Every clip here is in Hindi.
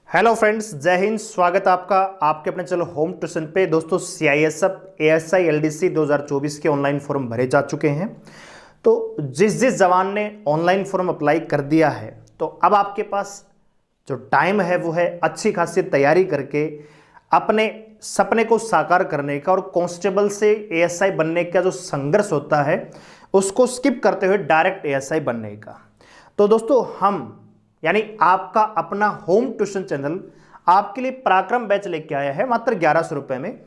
हेलो फ्रेंड्स, जय हिंद। स्वागत है आपका आपके अपने चलो होम ट्यूशन पे। दोस्तों CISF ASI LDC 2024 के ऑनलाइन फॉर्म भरे जा चुके हैं। तो जिस जवान ने ऑनलाइन फॉर्म अप्लाई कर दिया है, तो अब आपके पास जो टाइम है वो है अच्छी खासी तैयारी करके अपने सपने को साकार करने का और कांस्टेबल से ASI बनने का जो संघर्ष होता है उसको स्किप करते हुए डायरेक्ट ASI बनने का। तो दोस्तों हम यानी आपका अपना होम ट्यूशन चैनल आपके लिए पराक्रम बैच लेके आया है मात्र 1100 रुपए में।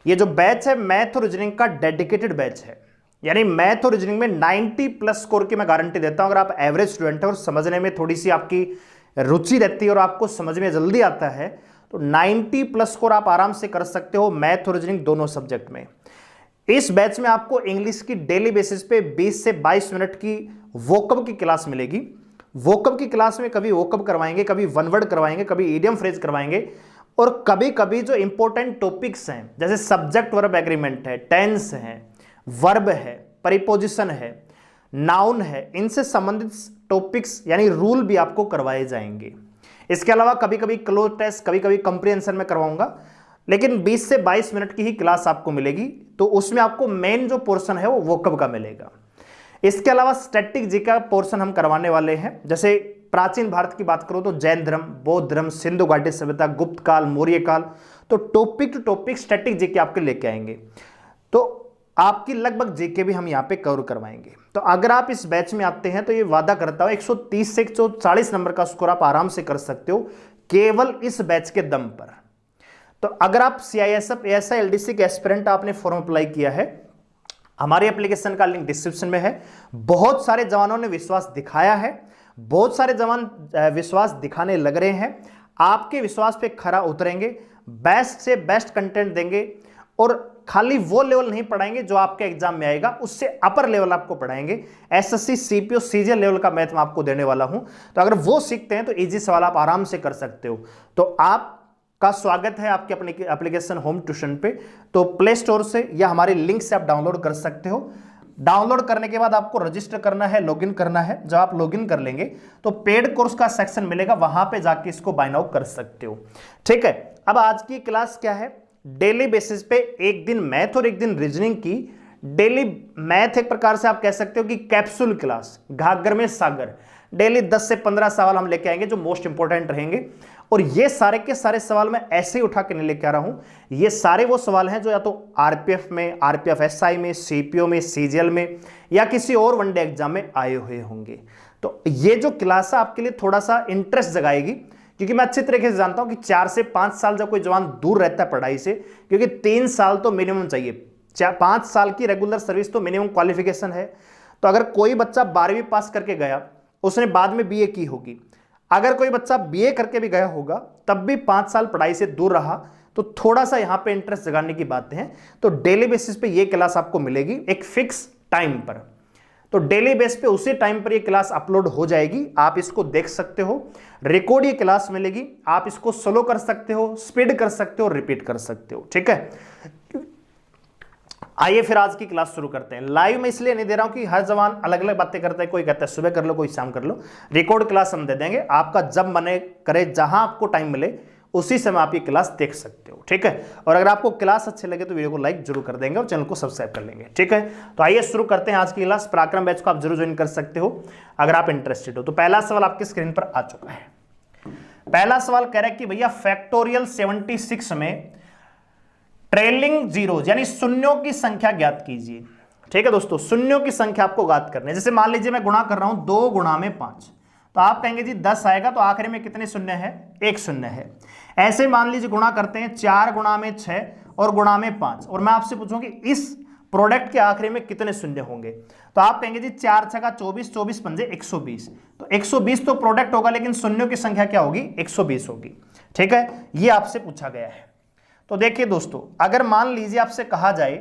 ये जो बैच है मैथ और रीजनिंग का डेडिकेटेड बैच है। यानी मैथ और रीजनिंग में 90+ स्कोर की मैं गारंटी देता हूं। अगर आप एवरेज स्टूडेंट है और समझने में थोड़ी सी आपकी रुचि रहती है और आपको समझ में जल्दी आता है तो 90+ स्कोर आप आराम से कर सकते हो मैथ और रीजनिंग दोनों सब्जेक्ट में। इस बैच में आपको इंग्लिश की डेली बेसिस पे 20 से 22 मिनट की वोकब की क्लास मिलेगी। वोकब की क्लास में कभी वोकब करवाएंगे, कभी वन वर्ड करवाएंगे, कभी इडियम फ्रेज करवाएंगे और कभी कभी जो इंपॉर्टेंट टॉपिक्स हैं जैसे सब्जेक्ट वर्ब एग्रीमेंट है, टेंस है, वर्ब है, परिपोजिशन है, नाउन है, इनसे संबंधित टॉपिक्स यानी रूल भी आपको करवाए जाएंगे। इसके अलावा कभी कभी क्लोज टेस्ट, कभी कभी कंप्रीहेंशन में करवाऊंगा, लेकिन 20 से 22 मिनट की ही क्लास आपको मिलेगी। तो उसमें आपको मेन जो पोर्शन है वो वोकब का मिलेगा। इसके अलावा स्टैटिक जी का पोर्शन हम करवाने वाले हैं। जैसे प्राचीन भारत की बात करो तो जैन धर्म, बौद्ध धर्म, सिंधु घाटी सभ्यता, गुप्त काल, मौर्य काल, तो topic to topic static GK आपके लेके आएंगे। तो आपकी लगभग जीके भी हम यहाँ पे कवर करवाएंगे। तो अगर आप इस बैच में आते हैं तो ये वादा करता हूं 130 से 140 नंबर का स्कोर आप आराम से कर सकते हो केवल इस बैच के दम पर। तो अगर आप CISF ASI LDC के एस्पिरेंट आपने फॉर्म अप्लाई किया है, हमारे एप्लीकेशन का लिंक डिस्क्रिप्शन में है। बहुत सारे जवानों ने विश्वास दिखाया है, बहुत सारे जवान विश्वास दिखाने लग रहे हैं। आपके विश्वास पे खरा उतरेंगे, बेस्ट से बेस्ट कंटेंट देंगे और खाली वो लेवल नहीं पढ़ाएंगे जो आपके एग्जाम में आएगा, उससे अपर लेवल आपको पढ़ाएंगे। SSC CPO CGL लेवल का मैथ मैं आपको देने वाला हूं। तो अगर वो सीखते हैं तो इजी सवाल आप आराम से कर सकते हो। तो आप का स्वागत है आपके अपने एप्लीकेशन होम ट्यूशन पे। तो प्ले स्टोर से या हमारे लिंक से आप डाउनलोड कर सकते हो। डाउनलोड करने के बाद आपको रजिस्टर करना है, लॉगिन करना है। जब आप लॉगिन कर लेंगे तो पेड कोर्स का सेक्शन मिलेगा, वहां पे जाके इसको बाय नाउ कर सकते हो। ठीक है, अब आज की क्लास क्या है, डेली बेसिस पे एक दिन मैथ और एक दिन रीजनिंग की। डेली मैथ एक प्रकार से आप कह सकते हो कि कैप्सूल क्लास, घाघर में सागर। डेली 10 से 15 सवाल हम लेके आएंगे जो मोस्ट इंपॉर्टेंट रहेंगे। और ये सारे के सारे सवाल मैं ऐसे ही उठा के नहीं लेके आ रहा हूं। ये सारे वो सवाल हैं जो या तो RPF में, RPF SI में, CPO में, CGL में या किसी और वनडे एग्जाम में आए हुए होंगे। तो ये जो क्लास है आपके लिए थोड़ा सा इंटरेस्ट जगाएगी, क्योंकि मैं अच्छी तरीके से जानता हूं कि 4 से 5 साल जब कोई जवान दूर रहता है पढ़ाई से, क्योंकि 3 साल तो मिनिमम चाहिए, 5 साल की रेगुलर सर्विस तो मिनिमम क्वालिफिकेशन है। तो अगर कोई बच्चा 12वीं पास करके गया, उसने बाद में BA की होगी, अगर कोई बच्चा BA करके भी गया होगा तब भी 5 साल पढ़ाई से दूर रहा, तो थोड़ा सा यहां पे इंटरेस्ट जगाने की बातें हैं। तो डेली बेसिस पे ये क्लास आपको मिलेगी एक फिक्स टाइम पर। तो डेली बेस पे उसी टाइम पर ये क्लास अपलोड हो जाएगी, आप इसको देख सकते हो। रिकॉर्ड ये क्लास मिलेगी, आप इसको स्लो कर सकते हो, स्पीड कर सकते हो, रिपीट कर सकते हो। ठीक है, आइए फिर आज की क्लास शुरू करते हैं। लाइव में इसलिए नहीं दे रहा हूं कि हर जवान अलग अलग बातें करता है, कोई कहता है सुबह कर लो, कोई शाम कर लो। रिकॉर्ड क्लास हम दे देंगे, आपका जब मन करे, जहां आपको टाइम मिले उसी समय आप ये क्लास देख सकते हो। ठीक है, और अगर आपको क्लास अच्छे लगे तो वीडियो को लाइक जरूर कर देंगे और चैनल को सब्सक्राइब कर लेंगे। ठीक है, तो आइए शुरू करते हैं आज की क्लास। पराक्रम बैच को आप जरूर ज्वाइन कर सकते हो अगर आप इंटरेस्टेड हो। तो पहला सवाल आपकी स्क्रीन पर आ चुका है। पहला सवाल कह रहा है कि भैया फैक्टोरियल 76 में ट्रेलिंग जीरो यानी शून्यों की संख्या ज्ञात कीजिए। ठीक है दोस्तों, शून्यों की संख्या आपको ज्ञात करनी है। जैसे मान लीजिए मैं गुणा कर रहा हूं 2 गुणा में 5, तो आप कहेंगे जी 10 आएगा, तो आखिरी में कितने शून्य है, 1 शून्य है। ऐसे मान लीजिए गुणा करते हैं 4 गुणा में 6 और गुणा में 5, और मैं आपसे पूछूं कि इस प्रोडक्ट के आखिरी में कितने शून्य होंगे, तो आप कहेंगे जी 4 छका 24, 24 पंजे 120। तो 120 तो प्रोडक्ट होगा, लेकिन शून्यों की संख्या क्या होगी, 120 होगी। ठीक है, ये आपसे पूछा गया है। तो देखिए दोस्तों, अगर मान लीजिए आपसे कहा जाए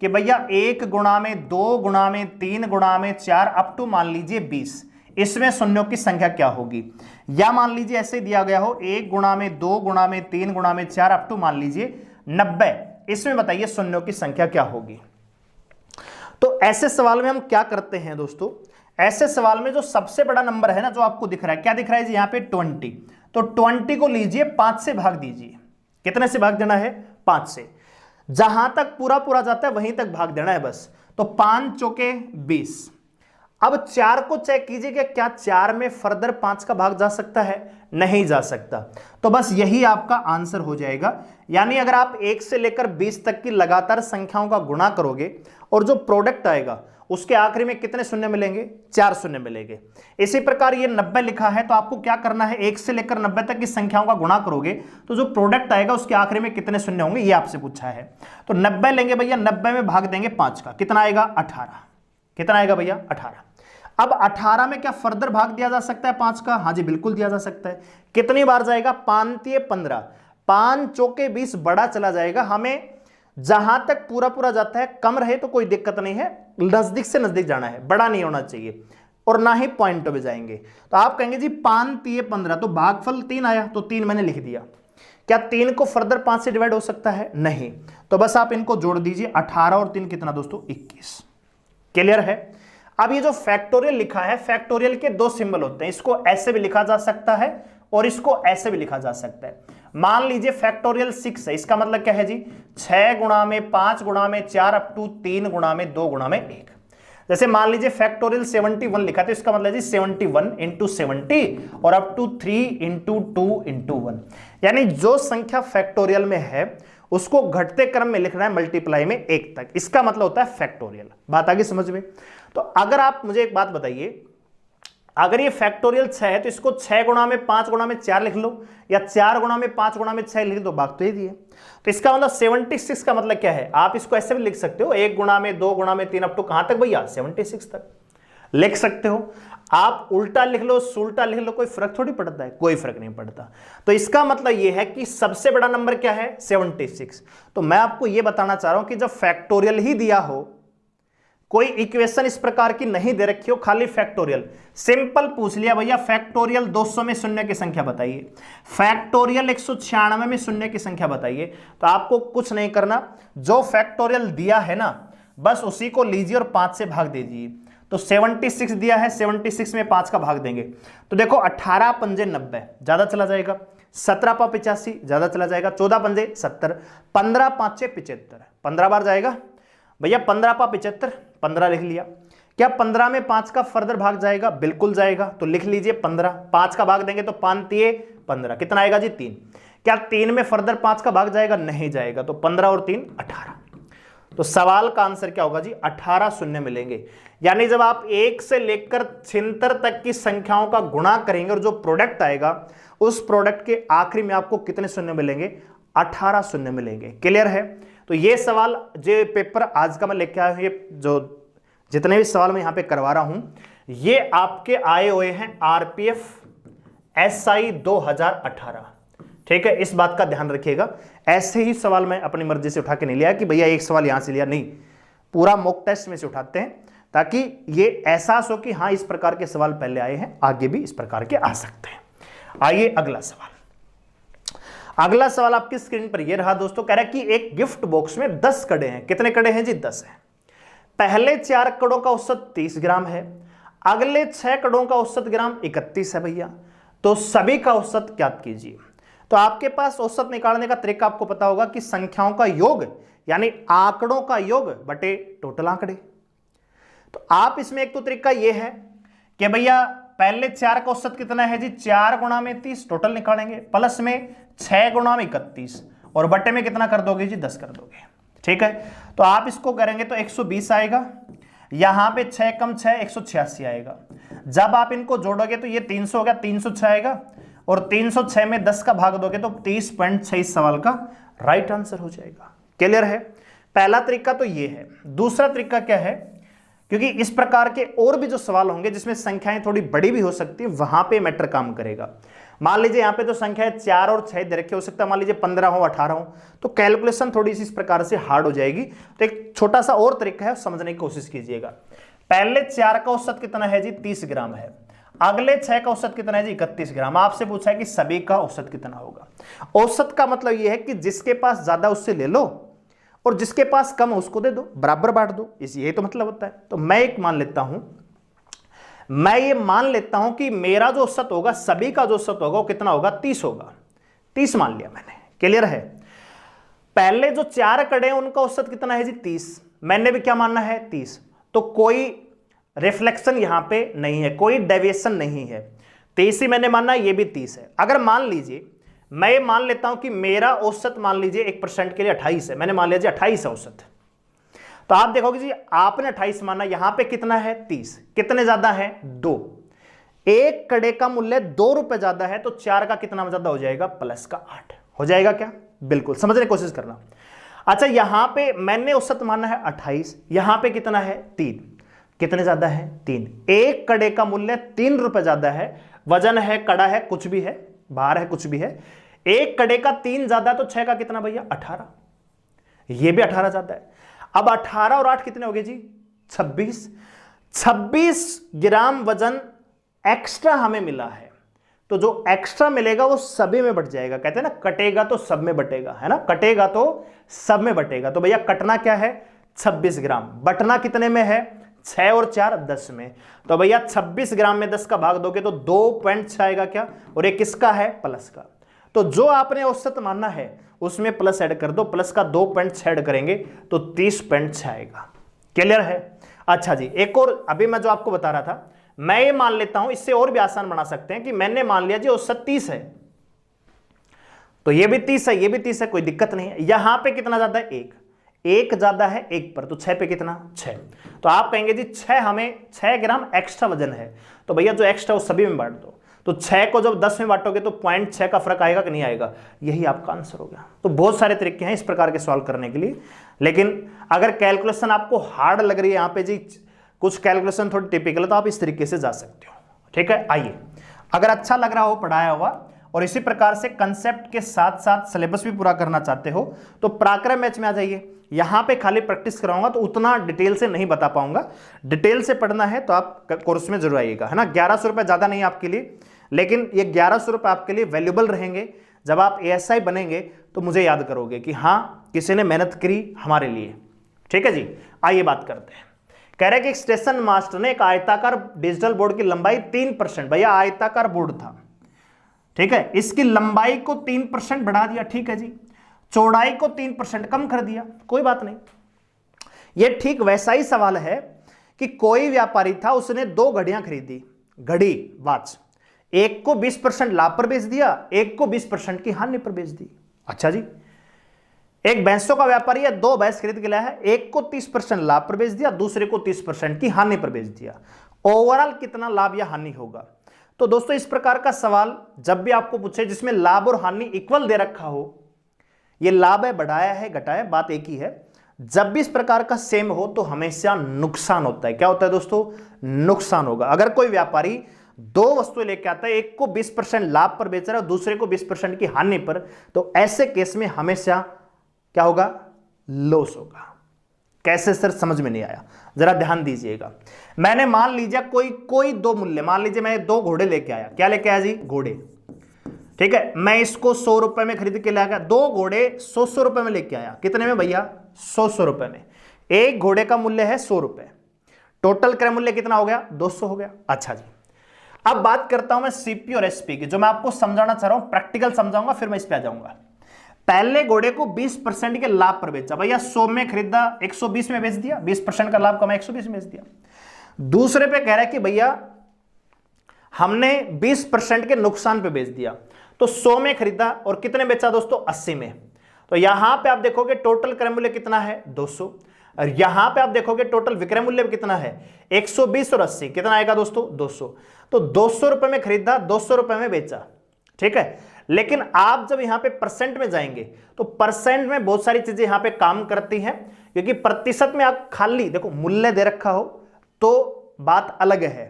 कि भैया 1 गुणा में 2 गुणा में 3 गुणा में 4 अप टू मान लीजिए 20, इसमें शून्यों की संख्या क्या होगी। या मान लीजिए ऐसे दिया गया हो 1 गुणा में 2 गुणा में 3 गुणा में 4 अप टू मान लीजिए 90, इसमें बताइए शून्यों की संख्या क्या होगी। तो ऐसे सवाल में हम क्या करते हैं दोस्तों, ऐसे सवाल में जो सबसे बड़ा नंबर है ना, जो आपको दिख रहा है, क्या दिख रहा है जी यहाँ पे 20, तो 20 को लीजिए 5 से भाग दीजिए। कितने से भाग देना है? 5 से। जहां तक पूरा पूरा जाता है वहीं तक भाग देना है बस। तो 5 चौके 20। अब 4 को चेक कीजिए कि क्या 4 में फर्दर 5 का भाग जा सकता है? नहीं जा सकता। तो बस यही आपका आंसर हो जाएगा। यानी अगर आप 1 से लेकर 20 तक की लगातार संख्याओं का गुणा करोगे और जो प्रोडक्ट आएगा उसके आखिरी में कितने शून्य मिलेंगे? 4 शून्य मिलेंगे। इसी प्रकार ये 90 लिखा है, तो आपको क्या करना है? 1 से लेकर 90 तक की संख्याओं का गुणा करोगे तो जो प्रोडक्ट आएगा उसके आखिरी में कितने शून्य होंगे ये आपसे पूछा है। तो 90 लेंगे भैया, 90 में भाग देंगे 5 का, कितना आएगा? 18। कितना आएगा भैया? 18। अब 18 में क्या फर्दर भाग दिया जा सकता है 5 का? हाँ जी बिल्कुल दिया जा सकता है। कितनी बार जाएगा? 5 तिये 15, 5 चौके 20 बड़ा चला जाएगा। हमें जहां तक पूरा पूरा जाता है, कम रहे तो कोई दिक्कत नहीं है, नजदीक से नजदीक जाना है, बड़ा नहीं होना चाहिए, और ना ही पॉइंट पे जाएंगे। तो आप कहेंगे जी 5 तिये 15, तो भागफल 3 आया, तो 3 मैंने लिख दिया। क्या 3 को फर्दर 5 से डिवाइड हो सकता है? नहीं। तो बस आप इनको जोड़ दीजिए, 18 और 3 कितना दोस्तों? 21। क्लियर है? अब ये जो फैक्टोरियल लिखा है, फैक्टोरियल के 2 सिंबल होते हैं, इसको ऐसे भी लिखा जा सकता है और इसको ऐसे भी लिखा जा सकता है। मान लीजिए फैक्टोरियल 6 है, इसका मतलब क्या है जी? 6 गुणा में 5 गुणा में 4 अप टू 3 गुणा में 2 गुणा में 1। जैसे मान लीजिए फैक्टोरियल 71 लिखा है, तो इसका मतलब जी 71 इंटू 70 और अप टू 3 इंटू 2 इंटू 1। यानी जो संख्या फैक्टोरियल में है उसको घटते क्रम में लिखना है, मल्टीप्लाई में 1 तक। इसका मतलब होता है फैक्टोरियल। बात आगे समझ में? तो अगर आप मुझे एक बात बताइए, अगर ये फैक्टोरियल 6 है तो इसको 6 गुणा में 5 गुणा में 4 लिख लो, या 4 गुणा में 5 गुणा में 6 लिख दो, भाग तो ये दिए। तो इसका मतलब 76 का मतलब क्या है? आप इसको ऐसे भी लिख सकते हो, 1 गुणा में 2 गुणा में 3 अप टू कहां तक भैया? 76 तक लिख सकते हो। आप उल्टा लिख लो, सुल्टा लिख लो, कोई फर्क थोड़ी पड़ता है, कोई फर्क नहीं पड़ता। तो इसका मतलब यह है कि सबसे बड़ा नंबर क्या है? 76। तो मैं आपको यह बताना चाह रहा हूं कि जब फैक्टोरियल ही दिया हो, कोई इक्वेशन इस प्रकार की नहीं दे रखी हो, खाली फैक्टोरियल, सिंपल पूछ लिया भैया फैक्टोरियल 200 में शून्य की संख्या बताइए, फैक्टोरियल 196 में शून्य की संख्या बताइए, तो आपको कुछ नहीं करना, जो फैक्टोरियल दिया है ना बस उसी को लीजिए और 5 से भाग दीजिए। तो 76 दिया है, 76 में 5 का भाग देंगे तो देखो 18 पंजे 90 ज्यादा चला जाएगा, 17 पा 85 ज्यादा चला जाएगा, 14 पंजे 70, 15 पांचे 75, 15 बार जाएगा भैया, 15 पा 75, 15 लिख लिया। क्या 15 में 5 का फर्दर भाग जाएगा? बिल्कुल जाएगा, तो लिख लीजिए 15, 5 का भाग देंगे तो 5 तिये 15, कितना आएगा जी? 3। क्या 3 में फर्दर 5 का भाग जाएगा? नहीं जाएगा, तो 15 और 3 18। तो सवाल का आंसर क्या होगा जी? 18 शून्य मिलेंगे। यानी जब आप 1 से लेकर 76 तक की संख्याओं का गुणा करेंगे और जो प्रोडक्ट आएगा उस प्रोडक्ट के आखिरी में आपको कितने शून्य मिलेंगे? 18 शून्य मिलेंगे। क्लियर है? तो ये सवाल जो पेपर आज का मैं लेके आया हूं, ये जो जितने भी सवाल मैं यहां पे करवा रहा हूं ये आपके आए हुए हैं आरपीएफ एसआई 2018। ठीक है, इस बात का ध्यान रखिएगा। ऐसे ही सवाल मैं अपनी मर्जी से उठा के नहीं लिया कि भैया एक सवाल यहां से लिया, नहीं, पूरा मॉक टेस्ट में से उठाते हैं ताकि ये एहसास हो कि हाँ इस प्रकार के सवाल पहले आए हैं, आगे भी इस प्रकार के आ सकते हैं। आइए अगला सवाल। अगला सवाल आपकी स्क्रीन पर यह रहा दोस्तों, कह रहा है कि एक गिफ्ट बॉक्स में 10 कड़े हैं। कितने कड़े हैं जी? 10 हैं। पहले 4 कड़ों का औसत 30 ग्राम है, अगले 6 कड़ों का औसत ग्राम 31 है भैया, तो सभी का औसत ज्ञात कीजिए। तो आपके पास औसत निकालने का तरीका आपको पता होगा कि संख्याओं का योग यानी आंकड़ों का योग बटे टोटल आंकड़े। तो आप इसमें एक तो तरीका यह है कि भैया पहले 4 का औसत कितना है जी? 4 गुणा में 30 टोटल निकालेंगे, प्लस में 6 गुणा में 31 और बटे में कितना कर दोगे जी? 10 कर दोगे। ठीक है, तो आप इसको करेंगे तो 120 आएगा, यहां पे 6 कम 6 186 आएगा। जब आप इनको जोड़ोगे तो ये 300 हो गया, 306 आएगा और 306 में 10 का भाग दोगे तो 30.6 सवाल का राइट आंसर हो जाएगा। क्लियर है? पहला तरीका तो ये है। दूसरा तरीका क्या है, क्योंकि इस प्रकार के और भी जो सवाल होंगे जिसमें संख्याएं थोड़ी बड़ी भी हो सकती है, वहां पे मैटर काम करेगा। मान लीजिए यहां पे तो संख्याएं 4 और 6 दे रखी हो सकता है, मान लीजिए 15 हो 18 हो, तो कैलकुलेशन थोड़ी सी इस प्रकार से हार्ड हो जाएगी। तो एक छोटा सा और तरीका है, समझने की कोशिश कीजिएगा। पहले 4 का औसत कितना है जी? 30 ग्राम है, अगले 6 का औसत कितना है जी? 31 ग्राम। आपसे पूछा है कि सभी का औसत कितना होगा। औसत का मतलब यह है कि जिसके पास ज्यादा उससे ले लो और जिसके पास कम उसको दे दो, बराबर बांट दो, इस यही तो मतलब होता है। तो मैं एक मान लेता हूं, मैं ये मान लेता हूं कि मेरा जो औसत होगा, सभी का जो औसत होगा वो कितना होगा, 30 होगा। 30 मान लिया मैंने, क्लियर है। पहले जो 4 कड़े हैं उनका औसत कितना है जी, 30। मैंने भी क्या मानना है, 30। तो कोई रिफ्लेक्शन यहां पे नहीं है, कोई डेविएशन नहीं है, 30 ही मैंने मानना है, ये भी 30 है। अगर मान लीजिए मैं ये मान लेता हूं कि मेरा औसत मान लीजिए 1% के लिए 28 है, मैंने मान लिया जी 28 है औसत, तो आप देखोगे जी आपने 28 माना, यहां पे कितना है 30, कितने ज्यादा है 2, एक कड़े का मूल्य 2 रुपए ज्यादा है, तो 4 का कितना ज्यादा हो जाएगा, प्लस का 8 हो जाएगा क्या, बिल्कुल समझने की कोशिश करना। अच्छा यहां पे मैंने औसत माना है 28, यहां पे कितना है 3, कितने ज्यादा है 3, एक कड़े का मूल्य 3 रुपए ज्यादा है, वजन है, कड़ा है, कुछ भी है, भार है, कुछ भी है, एक कड़े का 3 ज्यादा है, तो 6 का कितना भैया 18, ये भी 18 ज्यादा है। अब 18 और 8 कितने हो गए जी, 26, 26 ग्राम वजन एक्स्ट्रा हमें मिला है, तो जो एक्स्ट्रा मिलेगा वो सभी में बट जाएगा, कहते हैं ना कटेगा तो सब में बटेगा, है ना, कटेगा तो सब में बटेगा। तो भैया कटना क्या है 26 ग्राम, बटना कितने में है 6 और 4 10 में, तो भैया 26 ग्राम में 10 का भाग दोगे तो 2.6 आएगा क्या, और ये किसका है, प्लस का। तो जो आपने औसत मानना है उसमें प्लस ऐड कर दो, प्लस का 2.6 ऐड करेंगे तो 30.6 आएगा, क्लियर है। अच्छा जी एक और, अभी मैं जो आपको बता रहा था, मैं ये मान लेता हूं, इससे और भी आसान बना सकते हैं कि मैंने मान लिया जी औसत 30 है, तो ये भी 30 है, ये भी 30 है, कोई दिक्कत नहीं है। यहां पे कितना ज्यादा है, एक ज्यादा है एक पर, तो 6 पे कितना 6, तो आप कहेंगे जी 6 हमें 6 ग्राम एक्स्ट्रा वजन है, तो भैया जो एक्स्ट्रा वो सभी में बांट दो, तो 6 को जब 10 में बांटोगे तो 0.6 का फर्क आएगा कि नहीं आएगा, यही आपका आंसर हो गया। तो बहुत सारे तरीके हैं इस प्रकार के सवाल करने के लिए, लेकिन अगर कैलकुलेशन आपको हार्ड लग रही है यहाँ पे जी, कुछ कैलकुलेशन थोड़ी टिपिकल है, तो आप इस तरीके से जा सकते हो, ठीक है। आइए, अगर अच्छा लग रहा हो पढ़ाया हुआ और इसी प्रकार से कंसेप्ट के साथ साथ सिलेबस भी पूरा करना चाहते हो तो पराक्रम मैच में आ जाइए। यहां पे खाली प्रैक्टिस कराऊंगा तो उतना डिटेल से नहीं बता पाऊंगा, डिटेल से पढ़ना है तो आप कोर्स में जरूर आइएगा, है ना। 1100 रुपये ज्यादा नहीं आपके लिए, लेकिन ये 1100 रुपये आपके लिए वैल्यूबल रहेंगे। जब आप एएसआई बनेंगे तो मुझे याद करोगे कि हाँ किसी ने मेहनत करी हमारे लिए, ठीक है जी। आइए बात करते हैं। कह रहे कि एक स्टेशन मास्टर ने एक आयताकार डिजिटल बोर्ड की लंबाई 3%, भैया आयताकार बोर्ड था, ठीक है, इसकी लंबाई को 3% बढ़ा दिया, ठीक है जी, चौड़ाई को 3% कम कर दिया, कोई बात नहीं। यह ठीक वैसा ही सवाल है कि कोई व्यापारी था, उसने 2 घड़ियां खरीदी, घड़ी वॉच, एक को 20% लाभ पर बेच दिया, एक को 20% की हानि पर बेच दी। अच्छा जी, एक भैंसों का व्यापारी है, 2 भैंस खरीद के लाया है, एक को 30% लाभ पर बेच दिया, दूसरे को 30% की हानि पर बेच दिया, ओवरऑल कितना लाभ या हानि होगा। तो दोस्तों इस प्रकार का सवाल जब भी आपको पूछे जिसमें लाभ और हानि इक्वल दे रखा हो, ये लाभ है, बढ़ाया है, घटाया, बात एक ही है, जब भी इस प्रकार का सेम हो तो हमेशा नुकसान होता है। क्या होता है दोस्तों, नुकसान होगा। अगर कोई व्यापारी 2 वस्तुएं लेके आता है, एक को 20% लाभ पर बेच रहा है, दूसरे को 20% की हानि पर, तो ऐसे केस में हमेशा क्या होगा, लॉस होगा। कैसे सर, समझ में नहीं आया, जरा ध्यान दीजिएगा। मैंने मान लीजिए कोई 2 मूल्य, मान लीजिए मैं 2 घोड़े लेके आया, क्या लेके आया जी, घोड़े, ठीक है, मैं इसको 100 रुपए में खरीद के लाया, 2 घोड़े 100 रुपए में लेके आया, कितने में भैया, 100 रुपए में। एक घोड़े का मूल्य है 100 रुपए, टोटल क्रय मूल्य कितना हो गया, 200 हो गया। अच्छा जी, अब बात करता हूं मैं सीपी और एसपी की, जो मैं आपको समझाना चाह रहा हूं, प्रैक्टिकल समझाऊंगा, फिर मैं इस पे आ जाऊंगा। पहले घोड़े को 20% के लाभ पर बेचा, भैया 100 में खरीदा, 120 में बेच दिया, 20% का लाभ कमा 120 में बेच दिया। दूसरे पे कह रहा है कि भैया हमने 20% के नुकसान पे बेच दिया, तो 100 में खरीदा और कितने बेचा दोस्तों, 80 में। तो यहां पे आप देखोगे टोटल क्रय मूल्य कितना है, 200, और यहां पे आप देखोगे टोटल विक्रय मूल्य कितना है, 120 और 80, कितना आएगा दोस्तों, 200। तो 200 रुपए में खरीदा, 200 रुपए में बेचा, ठीक है। लेकिन आप जब यहां पे परसेंट में जाएंगे तो परसेंट में बहुत सारी चीजें यहां पे काम करती हैं, क्योंकि प्रतिशत में आप खाली देखो मूल्य दे रखा हो तो बात अलग है,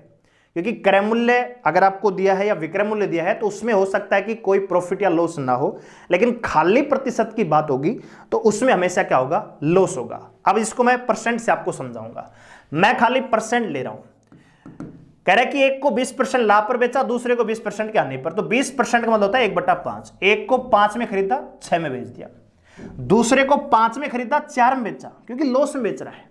क्योंकि क्रय मूल्य अगर आपको दिया है या विक्रय मूल्य दिया है तो उसमें हो सकता है कि कोई प्रॉफिट या लॉस ना हो, लेकिन खाली प्रतिशत की बात होगी तो उसमें हमेशा क्या होगा, लॉस होगा। अब इसको मैं परसेंट से आपको समझाऊंगा, मैं खाली परसेंट ले रहा हूं। कह रहा है कि एक को 20% लाभ पर बेचा, दूसरे को 20% की हानि पर, तो 20% का मतलब होता है 1/5। एक को 5 में खरीदा, 6 में बेच दिया, दूसरे को 5 में खरीदा, 4 में बेचा, क्योंकि लॉस में बेच रहा है,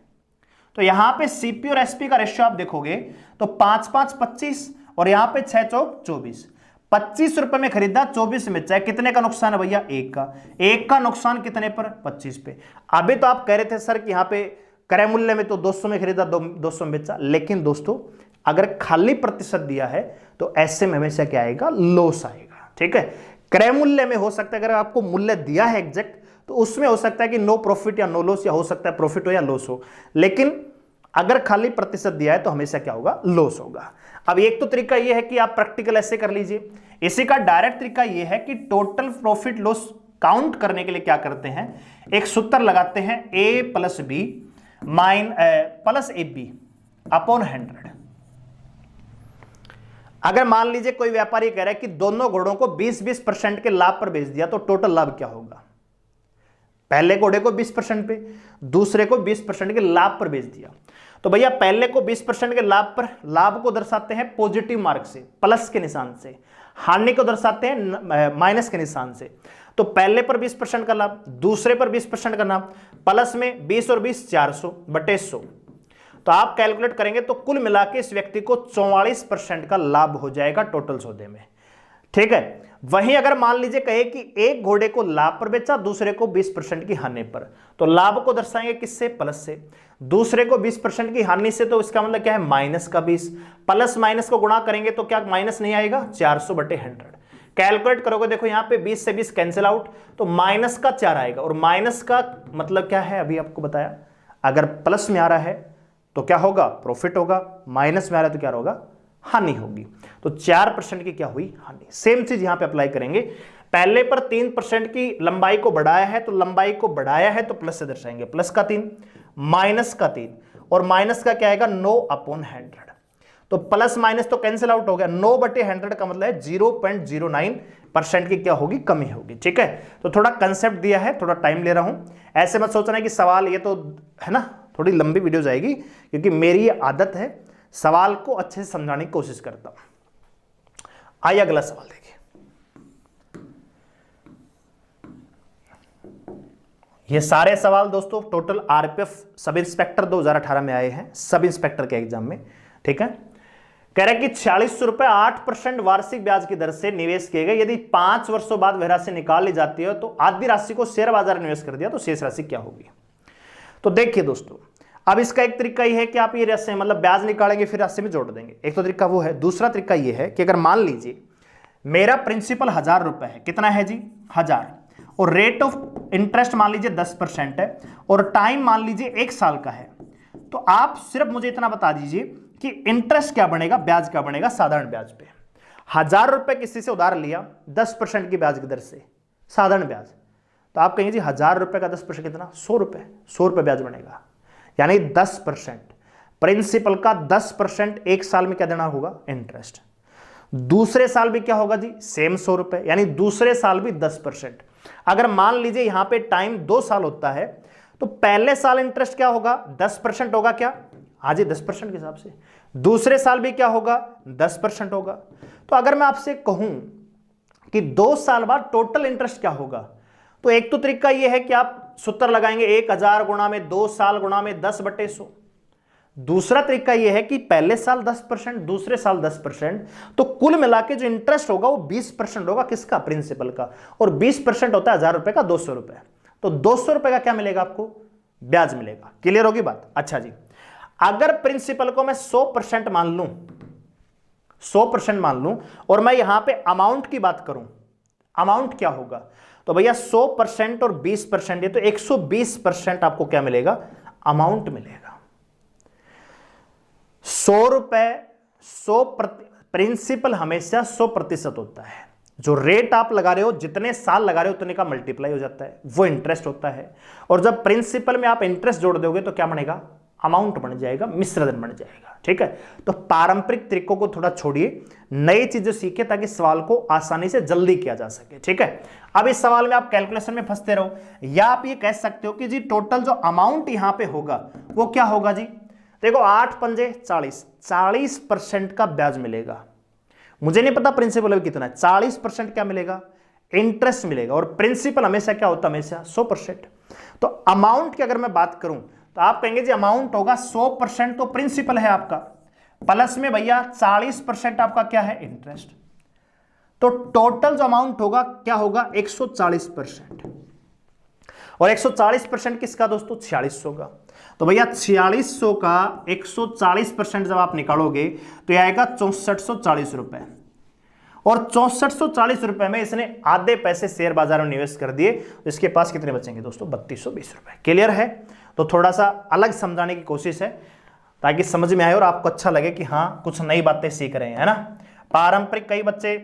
तो यहां पे सीपी और एसपी का रेशियो आप देखोगे तो 5 5 25 और यहां पे 6 चौक 24। 25 रुपए में खरीदा, 24 में बेचा, कितने का नुकसान है भैया? एक का नुकसान कितने पर? 25 पे। अभी तो आप कह रहे थे सर कि यहां पे क्रय मूल्य में तो 200 में खरीदा, 200 में बेचा, लेकिन दोस्तों अगर खाली प्रतिशत दिया है तो ऐसे में हमेशा क्या आएगा? लॉस आएगा। ठीक है, क्रय मूल्य में हो सकता है अगर आपको मूल्य दिया है एग्जैक्ट तो उसमें हो सकता है कि नो प्रॉफिट या नो लॉस, या हो सकता है प्रॉफिट हो या लॉस हो, लेकिन अगर खाली प्रतिशत दिया है तो हमेशा क्या होगा? लॉस होगा। अब एक तो तरीका यह है कि आप प्रैक्टिकल ऐसे कर लीजिए। इसी का डायरेक्ट तरीका यह है कि टोटल प्रॉफिट लॉस काउंट करने के लिए क्या करते हैं, एक सूत्र लगाते हैं A plus B plus A B upon 100। अगर मान लीजिए कोई व्यापारी कह रहा है कि दोनों घोड़ों को 20-20% के लाभ पर बेच दिया तो टोटल लाभ क्या होगा? पहले घोड़े को 20% पे, दूसरे को 20% के लाभ पर बेच दिया। तो भैया पहले को 20% के लाभ पर, लाभ को दर्शाते हैं पॉजिटिव मार्क से, प्लस के निशान से, हानि को दर्शाते हैं माइनस के निशान से। तो पहले पर 20% का लाभ, दूसरे पर 20% का लाभ, प्लस में 20 और 20 400 बटे 100। तो आप कैलकुलेट करेंगे तो कुल मिला के इस व्यक्ति को 44% का लाभ हो जाएगा टोटल सौदे में। ठीक है, वहीं अगर मान लीजिए कहे कि एक घोड़े को लाभ पर बेचा, दूसरे को 20% की हानि पर, तो लाभ को दर्शाएंगे किससे? प्लस से। दूसरे को 20% की हानि से, तो इसका मतलब क्या है? माइनस का 20। प्लस माइनस को गुणा करेंगे तो क्या माइनस नहीं आएगा? 400 बटे 100। कैलकुलेट करोगे देखो यहां पे 20 से 20 कैंसिल आउट, तो माइनस का 4 आएगा। और माइनस का मतलब क्या है? अभी आपको बताया, अगर प्लस में आ रहा है तो क्या होगा? प्रॉफिट होगा, माइनस में आ रहा है तो क्या होगा? हानि होगी। तो 4% की क्या हुई? हानि। सेम चीज यहां पे अप्लाई करेंगे। पहले पर 3% की लंबाई को बढ़ाया है तो लंबाई को बढ़ाया है तो प्लस से दर्शाएंगे, प्लस का 3, माइनस का 3, और माइनस का क्या आएगा? 9 अपॉन 100। तो प्लस माइनस तो कैंसिल आउट हो गया, 9 बटे 100 का मतलब है 0.09% की क्या होगी? कमी होगी। ठीक है, तो थोड़ा कंसेप्ट दिया है, थोड़ा टाइम ले रहा हूं, ऐसे मत सोचना कि सवाल ये तो है ना, थोड़ी लंबी वीडियो जाएगी, क्योंकि मेरी आदत है सवाल को अच्छे से समझाने की कोशिश करता हूं। आइए अगला सवाल देखिए। ये सारे सवाल दोस्तों टोटल आरपीएफ सब इंस्पेक्टर 2018 में आए हैं, सब इंस्पेक्टर के एग्जाम में। ठीक है, कह रहे कि 4600 रुपए 8% वार्षिक ब्याज की दर से निवेश किए गए, यदि 5 वर्षों बाद वह राशि निकाल ली जाती है तो आधी राशि को शेयर बाजार निवेश कर दिया तो शेष राशि क्या होगी? तो देखिए दोस्तों, अब इसका एक तरीका यह है कि आप ये राशि मतलब ब्याज निकालेंगे फिर राशि में जोड़ देंगे, एक तो तरीका वो है। दूसरा तरीका यह है कि अगर मान लीजिए मेरा प्रिंसिपल 1000 रुपए है, कितना है जी? 1000, और रेट ऑफ इंटरेस्ट मान लीजिए 10% है, और टाइम मान लीजिए 1 साल का है, तो आप सिर्फ मुझे इतना बता दीजिए कि इंटरेस्ट क्या बनेगा, ब्याज क्या बनेगा साधारण ब्याज पे। 1000 रुपए किसी से उधार लिया 10% की ब्याज की दर से, साधारण ब्याज, तो आप कहेंगे जी 1000 रुपए का 10% कितना? 100 रुपए, 100 रुपए ब्याज बनेगा, यानी 10%। प्रिंसिपल का 10% 1 साल में क्या देना होगा? इंटरेस्ट। दूसरे साल भी क्या होगा जी? सेम 100 रुपए, यानी दूसरे साल भी 10%। अगर मान लीजिए यहां पे टाइम 2 साल होता है तो पहले साल इंटरेस्ट क्या होगा? 10% होगा क्या? हाँ जी, 10% के हिसाब से। दूसरे साल भी क्या होगा? 10% होगा। तो अगर मैं आपसे कहूं कि 2 साल बाद टोटल इंटरेस्ट क्या होगा, तो एक तो तरीका यह है कि आप सूत्र लगाएंगे 1000 गुणा में 2 साल गुणा में 10 बटे 100। दूसरा तरीका यह है कि पहले साल 10%, दूसरे साल 10%, तो कुल मिला के जो इंटरेस्ट होगा वो 20% होगा। किसका? प्रिंसिपल का। और 20% होता है 1000 रुपए का 200 रुपए, तो 200 रुपए का क्या मिलेगा आपको? ब्याज मिलेगा। क्लियर होगी बात? अच्छा जी, अगर प्रिंसिपल को मैं 100% मान लूं, 100% मान लूं, और मैं यहां पे अमाउंट की बात करूं, अमाउंट क्या होगा? तो भैया 100% और 20% ये तो 120% आपको क्या मिलेगा? अमाउंट मिलेगा। 100 रुपए 100 प्रिंसिपल हमेशा 100% होता है। जो रेट आप लगा रहे हो, जितने साल लगा रहे हो उतने का मल्टीप्लाई हो जाता है, वो इंटरेस्ट होता है। और जब प्रिंसिपल में आप इंटरेस्ट जोड़ दोगे तो क्या बनेगा? अमाउंट बन जाएगा, मिश्र धन बन जाएगा। ठीक है, तो पारंपरिक तरीकों को थोड़ा छोड़िए, नई चीजें सीखे ताकि सवाल को आसानी से जल्दी किया जा सके। ठीक है, अब इस सवाल में आप कैलकुलेशन में फंसते रहो, या आप ये कह सकते हो कि जी टोटल जो अमाउंट यहां पे होगा वो क्या होगा जी? देखो 8 पंजे 40, 40% का ब्याज मिलेगा। मुझे नहीं पता प्रिंसिपल अभी कितना है, 40% क्या मिलेगा? इंटरेस्ट मिलेगा। और प्रिंसिपल हमेशा क्या होता है? हमेशा 100%। तो अमाउंट की अगर मैं बात करूं तो आप कहेंगे जी अमाउंट होगा 100% तो प्रिंसिपल है आपका, प्लस में भैया 40% आपका क्या है, इंटरेस्ट। तो टोटल जो अमाउंट होगा क्या होगा, 140%। और 140% किसका दोस्तों, 4600 का। तो भैया 4600 का 140% जब आप निकालोगे तो यह आएगा 6440 रुपए। और 6440 रुपए में इसने आधे पैसे शेयर बाजार में निवेश कर दिए, तो इसके पास कितने बचेंगे दोस्तों, 3220 रुपए। क्लियर है? तो थोड़ा सा अलग समझाने की कोशिश है ताकि समझ में आए और आपको अच्छा लगे कि हाँ कुछ नई बातें सीख रहे हैं, है ना। पारंपरिक कई बच्चे,